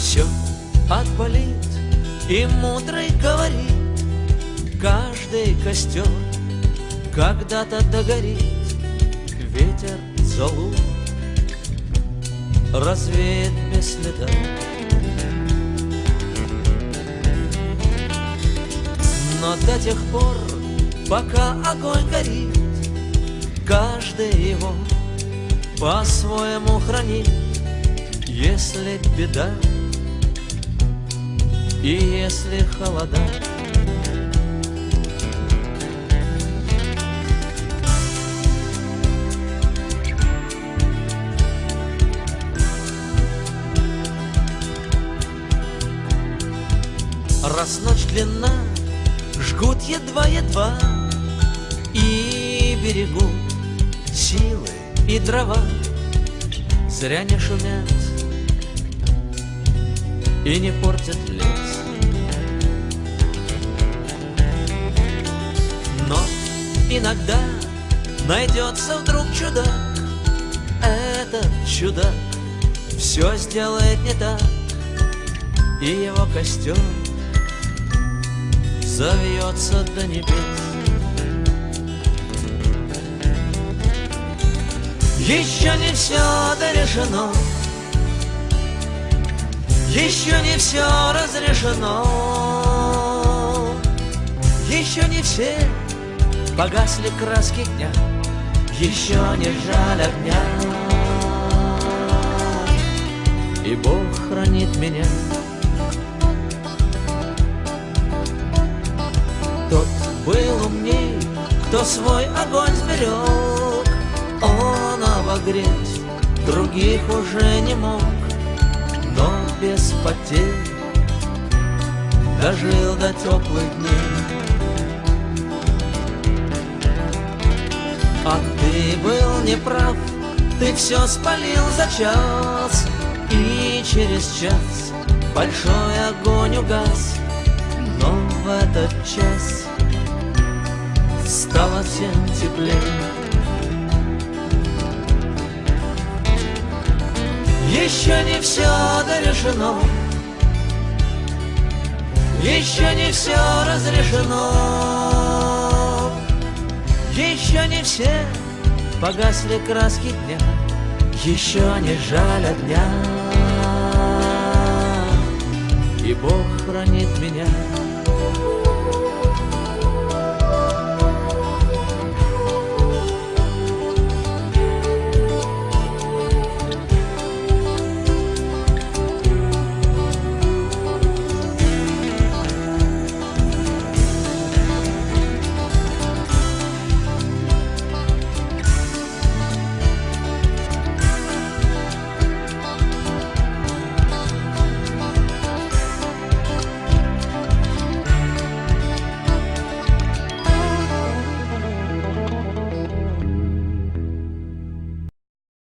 Все отболит, и мудрый говорит: каждый костер когда-то догорит. Ветер золу развеет без следа. Но до тех пор, пока огонь горит, каждый его по-своему хранит. Если беда и если холода, раз ночь длинна, жгут едва-едва и берегут силы и дрова. Зря не шумят и не портят лес. Но иногда найдется вдруг чудак. Этот чудак все сделает не так, и его костер завьется до небес. Еще не все дорешено, еще не все разрешено, еще не все погасли краски дня, еще не жаль огня. И Бог хранит меня. Тот был умней, кто свой огонь сберег. Он обогреть других уже не мог, но без потерь дожил до теплых дней. А ты был неправ, ты все спалил за час, и через час большой огонь угас. Но в этот час стало всем теплее. Еще не все дорешено, еще не все разрешено, еще не все погасли краски дня, еще не жаль огня. И Бог хранит меня.